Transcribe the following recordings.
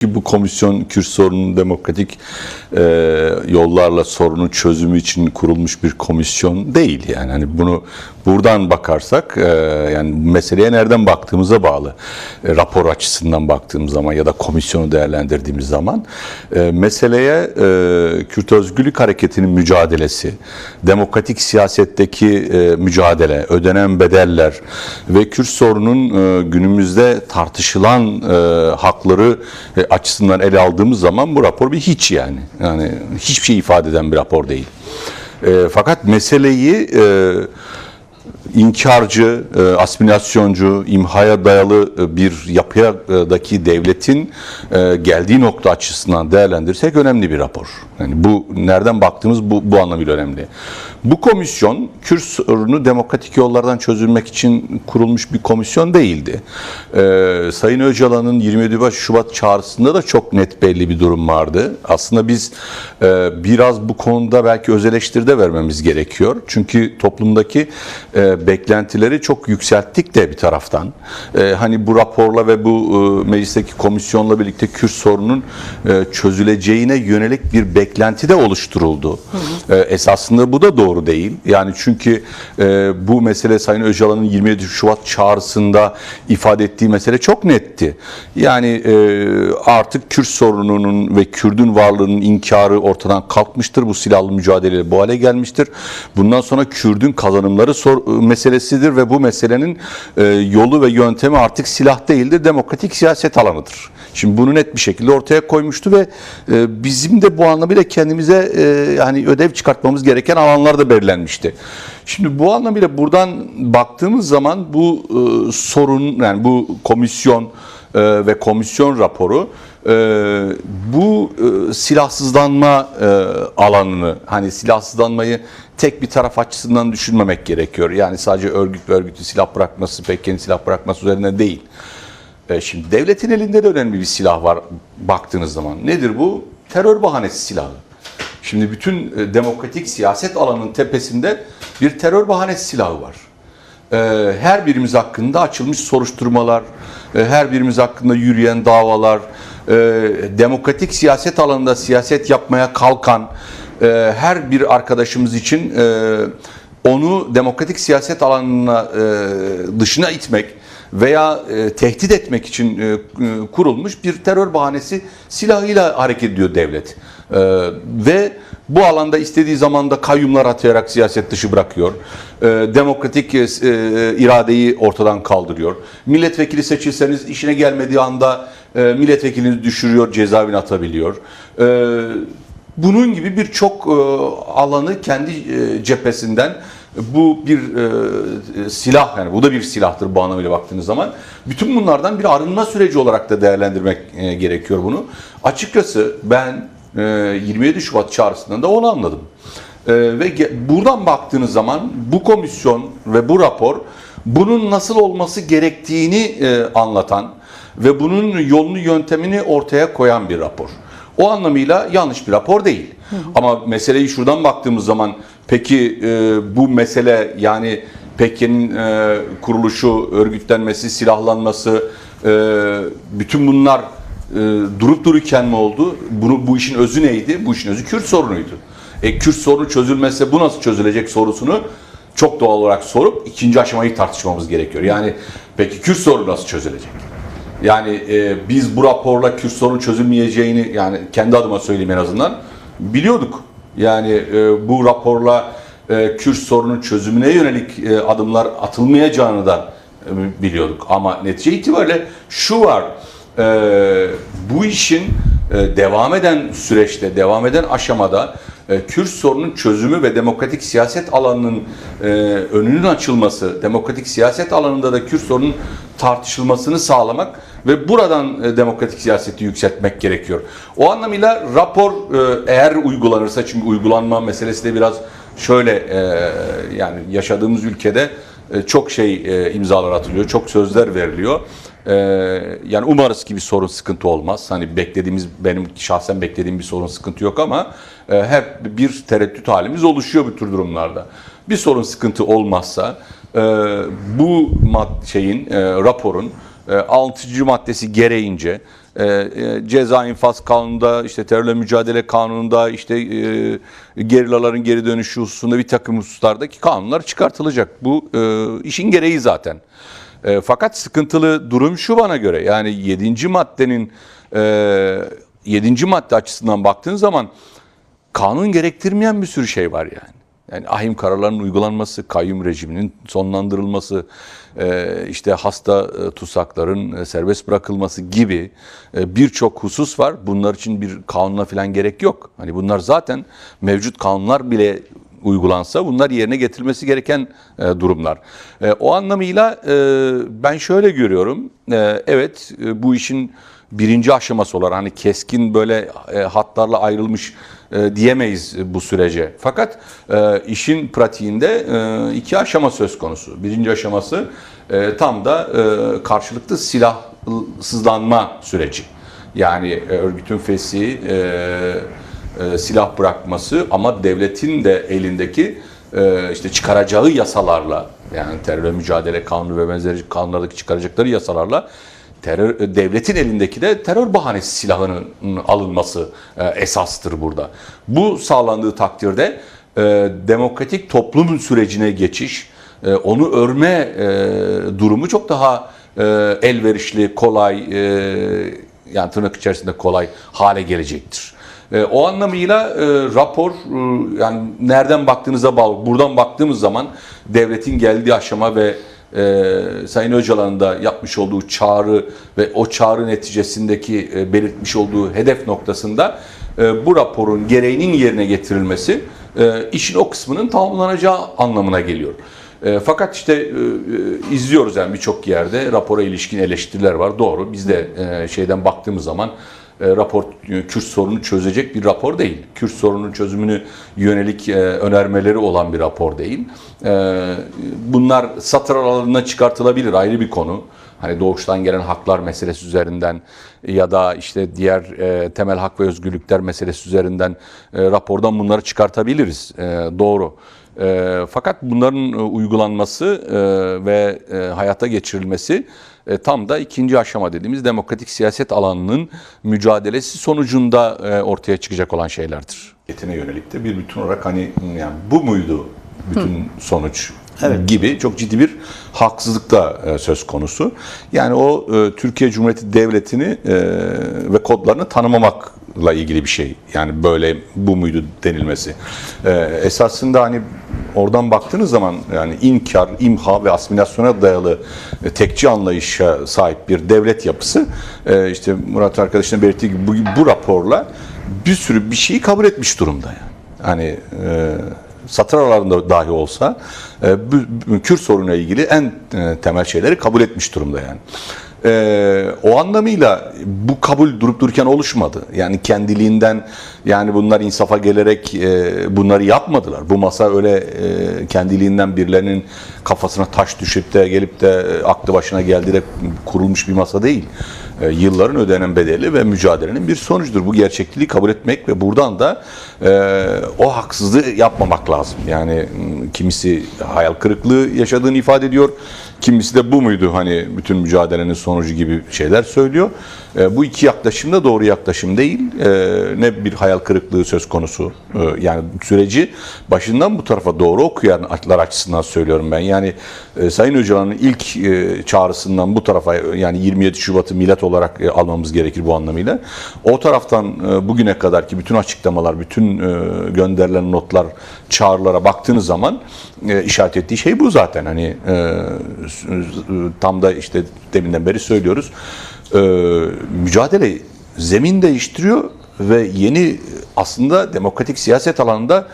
Bu komisyon Kürt sorunun demokratik yollarla sorunun çözümü için kurulmuş bir komisyon değil. Yani hani bunu buradan bakarsak yani meseleye nereden baktığımıza bağlı. Rapor açısından baktığımız zaman ya da komisyonu değerlendirdiğimiz zaman meseleye Kürt Özgürlük Hareketi'nin mücadelesi, demokratik siyasetteki mücadele, ödenen bedeller ve Kürt sorunun günümüzde tartışılan hakları açısından ele aldığımız zaman bu rapor bir hiç yani. Yani hiçbir şey ifade eden bir rapor değil. Fakat meseleyi inkarcı, asimilasyoncu, imhaya dayalı bir yapıdaki devletin geldiği nokta açısından değerlendirirsek önemli bir rapor. Yani bu nereden baktığımız bu anlamıyla önemli. Bu komisyon Kürt sorunu demokratik yollardan çözülmek için kurulmuş bir komisyon değildi. Sayın Öcalan'ın 27 Şubat çağrısında da çok net belli bir durum vardı. Aslında biz biraz bu konuda belki öz eleştiri de vermemiz gerekiyor. Çünkü toplumdaki beklentileri çok yükselttik de bir taraftan. Hani bu raporla ve bu meclisteki komisyonla birlikte Kürt sorunun çözüleceğine yönelik bir beklenti de oluşturuldu. Esasında bu da doğru değil. Yani çünkü bu mesele Sayın Öcalan'ın 27 Şubat çağrısında ifade ettiği mesele çok netti. Yani artık Kürt sorununun ve Kürt'ün varlığının inkarı ortadan kalkmıştır. Bu silahlı mücadeleyle bu hale gelmiştir. Bundan sonra Kürt'ün kazanımları meselesidir ve bu meselenin yolu ve yöntemi artık silah değildir, demokratik siyaset alanıdır. Şimdi bunu net bir şekilde ortaya koymuştu ve bizim de bu anlamıyla kendimize yani ödev çıkartmamız gereken alanlar da belirlenmişti. Şimdi bu anlamıyla buradan baktığımız zaman bu sorun, yani bu komisyon ve komisyon raporu bu silahsızlanma alanını, hani silahsızlanmayı tek bir taraf açısından düşünmemek gerekiyor. Yani sadece örgüt ve örgütün silah bırakması, PKK'nin silah bırakması üzerine değil. Şimdi devletin elinde de önemli bir silah var baktığınız zaman. Nedir bu? Terör bahanesi silahı. Şimdi bütün demokratik siyaset alanının tepesinde bir terör bahanesi silahı var. Her birimiz hakkında açılmış soruşturmalar, her birimiz hakkında yürüyen davalar, demokratik siyaset alanında siyaset yapmaya kalkan her bir arkadaşımız için onu demokratik siyaset alanına dışına itmek veya tehdit etmek için kurulmuş bir terör bahanesi silahıyla hareket ediyor devlet. Ve bu alanda istediği zaman da kayyumlar atayarak siyaset dışı bırakıyor. Demokratik iradeyi ortadan kaldırıyor. Milletvekili seçilseniz işine gelmediği anda milletvekilini düşürüyor, cezaevine atabiliyor. Bunun gibi birçok alanı kendi cephesinden, bu bir silah, yani bu da bir silahtır bu anlamıyla baktığınız zaman. Bütün bunlardan bir arınma süreci olarak da değerlendirmek gerekiyor bunu. Açıkçası ben 27 Şubat çağrısında da onu anladım. Ve buradan baktığınız zaman bu komisyon ve bu rapor bunun nasıl olması gerektiğini anlatan ve bunun yolunu yöntemini ortaya koyan bir rapor. O anlamıyla yanlış bir rapor değil. Ama meseleyi şuradan baktığımız zaman peki bu mesele, yani PKK'nin kuruluşu, örgütlenmesi, silahlanması, bütün bunlar durup dururken mi oldu? Bu işin özü neydi? Bu işin özü Kürt sorunuydu. Kürt sorunu çözülmezse bu nasıl çözülecek sorusunu çok doğal olarak sorup ikinci aşamayı tartışmamız gerekiyor. Yani peki Kürt sorunu nasıl çözülecek? Yani biz bu raporla Kürt sorunu çözülmeyeceğini, yani kendi adıma söyleyeyim en azından, biliyorduk. Yani bu raporla Kürt sorunun çözümüne yönelik adımlar atılmayacağını da biliyorduk. Ama netice itibariyle şu var, bu işin devam eden süreçte, devam eden aşamada Kürt sorunun çözümü ve demokratik siyaset alanının önünün açılması, demokratik siyaset alanında da Kürt sorunun tartışılmasını sağlamak ve buradan demokratik siyaseti yükseltmek gerekiyor. O anlamıyla rapor eğer uygulanırsa, çünkü uygulanma meselesi de biraz şöyle, yani yaşadığımız ülkede çok imzalar atılıyor, çok sözler veriliyor. Yani umarız ki bir sorun, sıkıntı olmaz. Hani benim şahsen beklediğim bir sorun, sıkıntı yok ama hep bir tereddüt halimiz oluşuyor bu tür durumlarda. Bir sorun, sıkıntı olmazsa bu raporun 6. maddesi gereğince ceza infaz kanununda, işte terörle mücadele kanununda, işte gerillaların geri dönüşü hususunda bir takım hususlardaki kanunlar çıkartılacak. Bu işin gereği zaten. Fakat sıkıntılı durum şu bana göre. Yani 7. maddenin 7. madde açısından baktığın zaman kanun gerektirmeyen bir sürü şey var yani. Yani ahim kararlarının uygulanması, kayyum rejiminin sonlandırılması, işte hasta tutsakların serbest bırakılması gibi birçok husus var. Bunlar için bir kanuna falan gerek yok. Hani bunlar zaten mevcut kanunlar bile uygulansa bunlar yerine getirilmesi gereken durumlar. O anlamıyla ben şöyle görüyorum. Evet, bu işin birinci aşaması olarak hani keskin böyle hatlarla ayrılmış diyemeyiz bu sürece. Fakat işin pratiğinde iki aşama söz konusu. Birinci aşaması tam da karşılıklı silahsızlanma süreci. Yani örgütün fesih, silah bırakması ama devletin de elindeki işte çıkaracağı yasalarla, yani terörle mücadele kanunu ve benzeri kanunlardaki çıkaracakları yasalarla devletin elindeki de terör bahanesi silahının alınması esastır burada. Bu sağlandığı takdirde demokratik toplumun sürecine geçiş, onu örme durumu çok daha elverişli, kolay, yani tırnak içerisinde kolay hale gelecektir. O anlamıyla rapor yani nereden baktığınıza bağlı. Buradan baktığımız zaman devletin geldiği aşama ve Sayın Öcalan'ın da yapmış olduğu çağrı ve o çağrı neticesindeki belirtmiş olduğu hedef noktasında bu raporun gereğinin yerine getirilmesi işin o kısmının tamamlanacağı anlamına geliyor. Fakat işte izliyoruz yani birçok yerde rapora ilişkin eleştiriler var. Doğru. Biz de şeyden baktığımız zaman rapor Kürt sorunu çözecek bir rapor değil. Kürt sorunun çözümünü yönelik önermeleri olan bir rapor değil. Bunlar satır aralarına çıkartılabilir, ayrı bir konu. Hani doğuştan gelen haklar meselesi üzerinden ya da işte diğer temel hak ve özgürlükler meselesi üzerinden rapordan bunları çıkartabiliriz. Doğru. Fakat bunların uygulanması ve hayata geçirilmesi tam da ikinci aşama dediğimiz demokratik siyaset alanının mücadelesi sonucunda ortaya çıkacak olan şeylerdir. Yetine yönelik de bir bütün olarak hani yani bu muydu bütün sonuç? Evet. Gibi çok ciddi bir haksızlık da söz konusu. Yani o Türkiye Cumhuriyeti Devleti'ni ve kodlarını tanımamakla ilgili bir şey. Yani böyle bu muydu denilmesi. Esasında hani oradan baktığınız zaman yani inkar, imha ve asimilasyona dayalı tekçi anlayışa sahip bir devlet yapısı işte Murat arkadaşına belirttiği gibi bu raporla bir sürü bir şeyi kabul etmiş durumda yani. Hani satır aralarında dahi olsa Kürt sorunuyla ilgili en temel şeyleri kabul etmiş durumda yani. O anlamıyla bu kabul durup dururken oluşmadı. Yani kendiliğinden yani bunlar insafa gelerek bunları yapmadılar. Bu masa öyle kendiliğinden birilerinin kafasına taş düşüp de gelip de aklı başına geldi de kurulmuş bir masa değil. Yılların ödenen bedeli ve mücadelenin bir sonucudur. Bu gerçekliği kabul etmek ve buradan da o haksızlığı yapmamak lazım. Yani kimisi hayal kırıklığı yaşadığını ifade ediyor. Kimisi de bu muydu hani bütün mücadelenin sonucu gibi şeyler söylüyor. Bu iki yaklaşım da doğru yaklaşım değil. Ne bir hayal kırıklığı söz konusu. Yani süreci başından bu tarafa doğru okuyanlar açısından söylüyorum ben. Yani Sayın Öcalan'ın ilk çağrısından bu tarafa yani 27 Şubat'ı millet olarak almamız gerekir bu anlamıyla. O taraftan bugüne kadarki bütün açıklamalar, bütün gönderilen notlar, çağrılara baktığınız zaman işaret ettiği şey bu zaten. Hani tam da işte deminden beri söylüyoruz. Mücadele zemin değiştiriyor ve yeni aslında demokratik siyaset alanında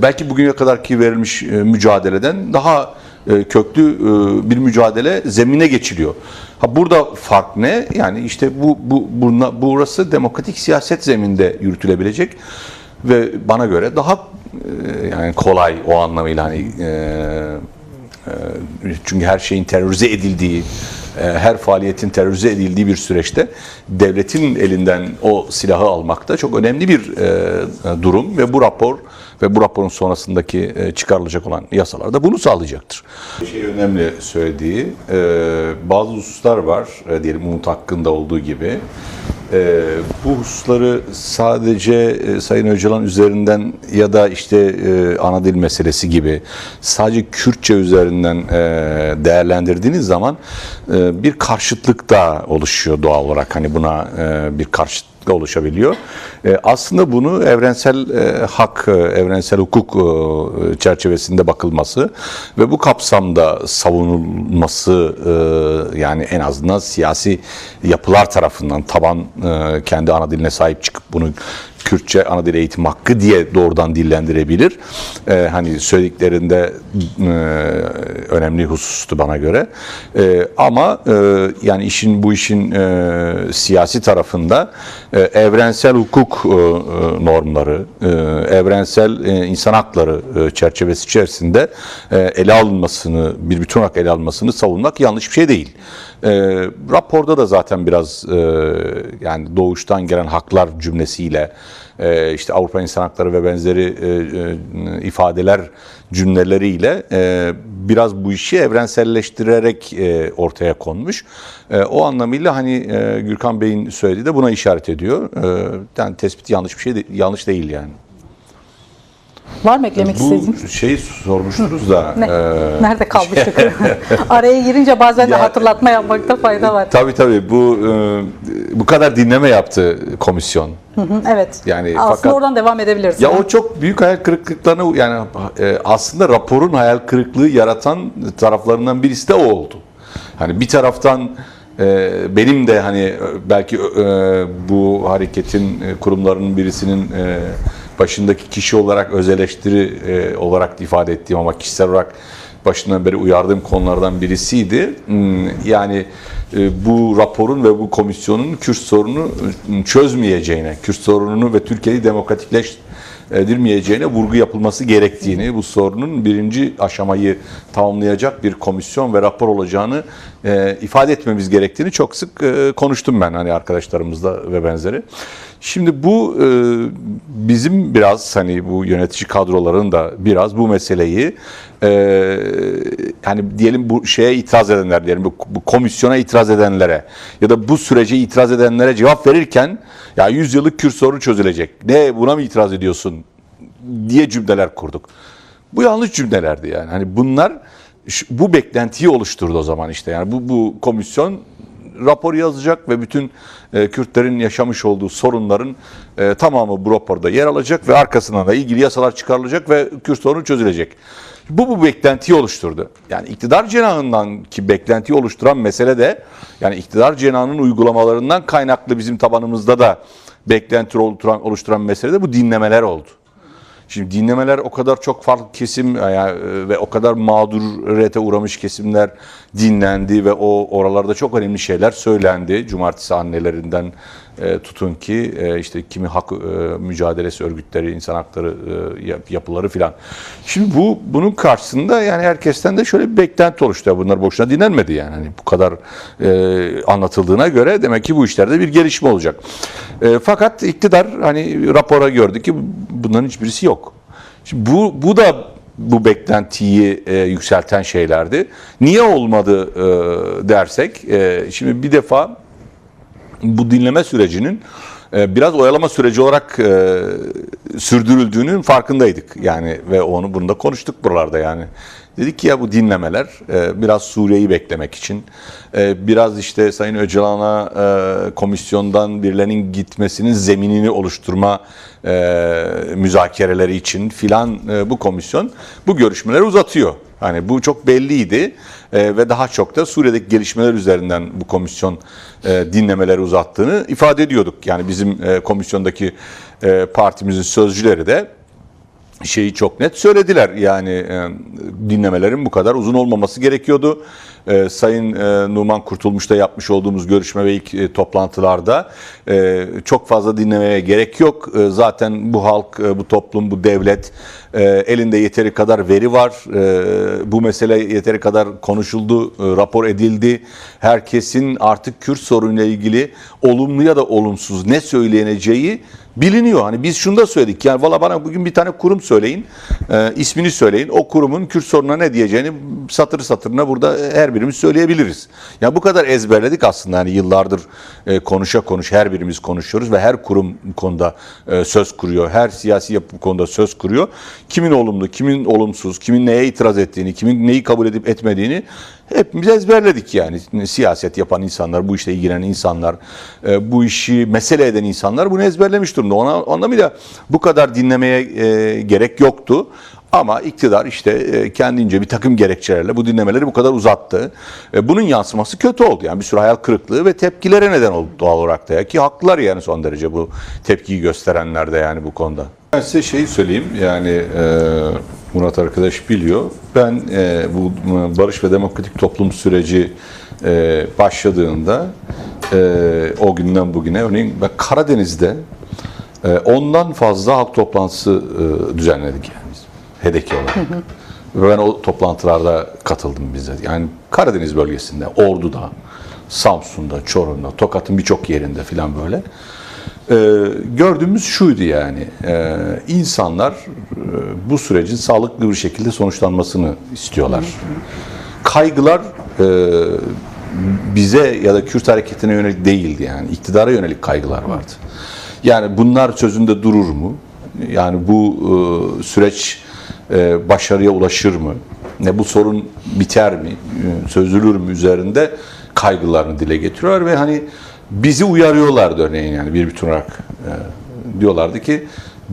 belki bugüne kadarki verilmiş mücadeleden daha köklü bir mücadele zemine geçiliyor. Ha burada fark ne? Yani işte burası demokratik siyaset zeminde yürütülebilecek ve bana göre daha yani kolay o anlamıyla hani çünkü her şeyin terörize edildiği, her faaliyetin terörize edildiği bir süreçte devletin elinden o silahı almak da çok önemli bir durum ve bu rapor ve bu raporun sonrasındaki çıkarılacak olan yasalar da bunu sağlayacaktır. Şey önemli söylediği, bazı hususlar var, diyelim umut hakkında olduğu gibi. Bu hususları sadece Sayın Öcalan üzerinden ya da işte ana dil meselesi gibi sadece Kürtçe üzerinden değerlendirdiğiniz zaman bir karşıtlık da oluşuyor doğal olarak. Hani buna bir karşıtlık oluşabiliyor. Aslında bunu evrensel hak, evrensel hukuk çerçevesinde bakılması ve bu kapsamda savunulması, yani en azından siyasi yapılar tarafından taban kendi ana diline sahip çıkıp bunu Kürtçe ana dil eğitim hakkı diye doğrudan dillendirebilir. Hani söylediklerinde önemli husustu bana göre. Ama yani bu işin siyasi tarafında evrensel hukuk normları, evrensel insan hakları çerçevesi içerisinde ele alınmasını, bir bütün olarak ele alınmasını savunmak yanlış bir şey değil. Raporda da zaten biraz yani doğuştan gelen haklar cümlesiyle işte Avrupa İnsan Hakları ve benzeri ifadeler cümleleriyle biraz bu işi evrenselleştirerek ortaya konmuş. O anlamıyla hani Gürkan Bey'in söylediği de buna işaret ediyor. Yani tespit yanlış bir şey yanlış değil yani. Var mı eklemek istediğin? Bu şeyi sormuştunuz da. Nerede kalmıştık? Araya girince bazen de hatırlatma yapmakta fayda var. Tabii bu kadar dinleme yaptı komisyon. Evet. Yani aslında fakat, oradan devam edebiliriz. Ya o çok büyük hayal kırıklıklarına, yani aslında raporun hayal kırıklığı yaratan taraflarından birisi de o oldu. Hani bir taraftan benim de hani belki bu hareketin kurumlarının birisinin başındaki kişi olarak öz eleştiri olarak ifade ettiğim ama kişisel olarak başından beri uyardığım konulardan birisiydi. Yani bu raporun ve bu komisyonun Kürt sorununu çözmeyeceğine, Kürt sorununu ve Türkiye'yi demokratikleştirmeyeceğine vurgu yapılması gerektiğini, bu sorunun birinci aşamayı tamamlayacak bir komisyon ve rapor olacağını ifade etmemiz gerektiğini çok sık konuştum ben hani arkadaşlarımızla ve benzeri. Şimdi bu bizim biraz hani bu yönetici kadroların da biraz bu meseleyi hani diyelim bu şeye itiraz edenler, diyelim bu komisyona itiraz edenlere ya da bu sürece itiraz edenlere cevap verirken ya 100 yıllık Kürt sorunu çözülecek, ne buna mı itiraz ediyorsun diye cümleler kurduk. Bu yanlış cümlelerdi yani. Hani bunlar bu beklentiyi oluşturdu o zaman işte. Yani bu komisyon rapor yazacak ve bütün Kürtlerin yaşamış olduğu sorunların tamamı bu raporda yer alacak ve arkasından da ilgili yasalar çıkarılacak ve Kürt sorunu çözülecek. Bu beklentiyi oluşturdu. Yani iktidar cenahından ki beklentiyi oluşturan mesele de yani iktidar cenahının uygulamalarından kaynaklı bizim tabanımızda da beklenti oluşturan mesele de bu dinlemeler oldu. Şimdi dinlemeler o kadar çok farklı kesim ve o kadar mağduriyete uğramış kesimler dinlendi ve oralarda çok önemli şeyler söylendi. Cumartesi annelerinden tutun ki işte kimi hak mücadelesi örgütleri, insan hakları yapıları filan. Şimdi bunun karşısında yani herkesten de şöyle bir beklenti oluştu. Bunlar boşuna dinlenmedi yani. Hani bu kadar anlatıldığına göre demek ki bu işlerde bir gelişme olacak. Fakat iktidar hani rapora gördü ki bunların hiçbirisi yok. Şimdi bu da bu beklentiyi yükselten şeylerdi. Niye olmadı dersek, şimdi bir defa bu dinleme sürecinin biraz oyalama süreci olarak sürdürüldüğünün farkındaydık. Yani ve bunu da konuştuk buralarda yani. Dedik ki ya bu dinlemeler biraz Suriye'yi beklemek için, biraz işte Sayın Öcalan'a komisyondan birilerinin gitmesinin zeminini oluşturma müzakereleri için filan bu komisyon bu görüşmeleri uzatıyor. Hani bu çok belliydi ve daha çok da Suriye'deki gelişmeler üzerinden bu komisyon dinlemeleri uzattığını ifade ediyorduk. Yani bizim komisyondaki partimizin sözcüleri de şeyi çok net söylediler. Yani dinlemelerin bu kadar uzun olmaması gerekiyordu. Sayın Numan Kurtulmuş'ta yapmış olduğumuz görüşme ve ilk toplantılarda çok fazla dinlemeye gerek yok. Zaten bu halk, bu toplum, bu devlet elinde yeteri kadar veri var. Bu mesele yeteri kadar konuşuldu, rapor edildi. Herkesin artık Kürt sorunuyla ilgili olumlu ya da olumsuz ne söyleneceği biliniyor. Hani biz şunu da söyledik. Yani valla bana bugün bir tane kurum söyleyin, ismini söyleyin. O kurumun Kürt sorununa ne diyeceğini satır satırına burada her birimiz söyleyebiliriz. Yani bu kadar ezberledik aslında. Yani yıllardır konuşa her birimiz konuşuyoruz ve her kurum bu konuda söz kuruyor. Her siyasi yapı bu konuda söz kuruyor. Kimin olumlu, kimin olumsuz, kimin neye itiraz ettiğini, kimin neyi kabul edip etmediğini hepimiz ezberledik yani. Siyaset yapan insanlar, bu işle ilgilenen insanlar, bu işi mesele eden insanlar bunu ezberlemiş durumda. Ona anlamıyla bu kadar dinlemeye gerek yoktu. Ama iktidar işte kendince bir takım gerekçelerle bu dinlemeleri bu kadar uzattı. Bunun yansıması kötü oldu. Yani bir sürü hayal kırıklığı ve tepkilere neden oldu doğal olarak da. Ki haklılar yani son derece bu tepkiyi gösterenler de yani bu konuda. Ben size şeyi söyleyeyim yani Murat arkadaş biliyor. Ben bu barış ve demokratik toplum süreci başladığında o günden bugüne örneğin ben Karadeniz'de ondan fazla halk toplantısı düzenledik yani biz. HDK olarak. Ve ben o toplantılarda katıldım bizzat. Yani Karadeniz bölgesinde, Ordu'da, Samsun'da, Çorum'da, Tokat'ın birçok yerinde filan böyle. Gördüğümüz şuydu yani. İnsanlar bu sürecin sağlıklı bir şekilde sonuçlanmasını istiyorlar. Kaygılar bize ya da Kürt hareketine yönelik değildi yani. İktidara yönelik kaygılar vardı. Yani bunlar sözünde durur mu? Yani bu süreç başarıya ulaşır mı? Bu sorun biter mi? Çözülür mü üzerinde kaygılarını dile getiriyorlar ve hani bizi uyarıyorlardı örneğin yani bir bütün olarak diyorlardı ki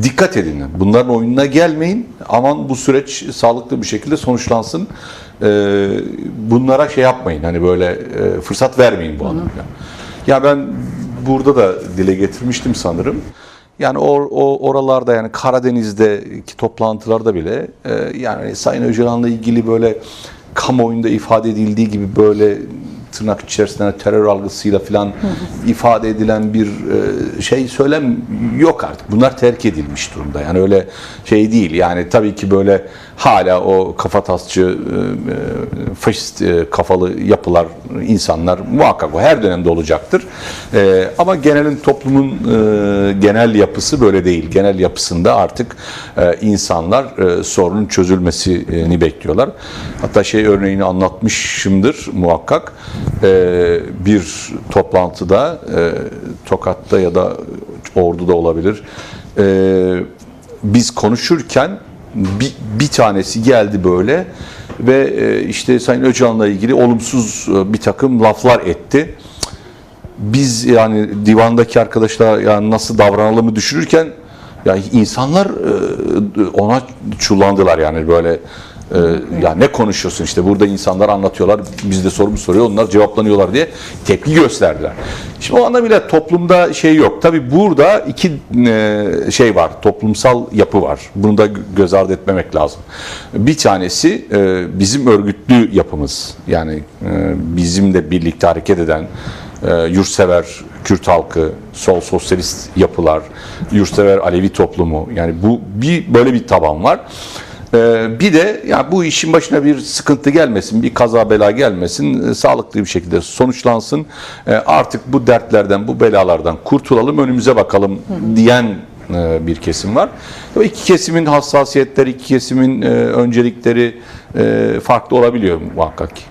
dikkat edin. Bunların oyununa gelmeyin. Aman bu süreç sağlıklı bir şekilde sonuçlansın. Bunlara şey yapmayın. Hani böyle fırsat vermeyin bu anlamda. Ya ben burada da dile getirmiştim sanırım. Yani oralarda yani Karadeniz'deki toplantılarda bile yani Sayın Öcalan'la ilgili böyle kamuoyunda ifade edildiği gibi böyle tırnak içerisinde terör algısıyla falan ifade edilen bir söylem yok artık. Bunlar terk edilmiş durumda. Yani öyle şey değil. Yani tabii ki böyle hala o kafatasçı, faşist kafalı yapılar, insanlar muhakkak o her dönemde olacaktır. Ama toplumun genel yapısı böyle değil. Genel yapısında artık insanlar sorunun çözülmesini bekliyorlar. Hatta örneğini anlatmışımdır muhakkak. Bir toplantıda Tokat'ta ya da Ordu'da olabilir. Biz konuşurken bir tanesi geldi böyle ve işte Sayın Öcalan'la ilgili olumsuz bir takım laflar etti. Biz yani divandaki arkadaşlar yani nasıl davranalımı düşünürken yani insanlar ona çullandılar yani böyle. Ya ne konuşuyorsun işte burada insanlar anlatıyorlar biz de sorumu soruyor onlar cevaplanıyorlar diye tepki gösterdiler. Şimdi o anlamıyla toplumda yok. Tabii burada iki var. Toplumsal yapı var. Bunu da göz ardı etmemek lazım. Bir tanesi bizim örgütlü yapımız. Yani bizimle birlikte hareket eden yurtsever Kürt halkı, sol sosyalist yapılar, yurtsever Alevi toplumu. Yani böyle bir taban var. Bir de yani bu işin başına bir sıkıntı gelmesin, bir kaza bela gelmesin, sağlıklı bir şekilde sonuçlansın. Artık bu dertlerden, bu belalardan kurtulalım, önümüze bakalım diyen bir kesim var. İki kesimin hassasiyetleri, iki kesimin öncelikleri farklı olabiliyor muhakkak ki.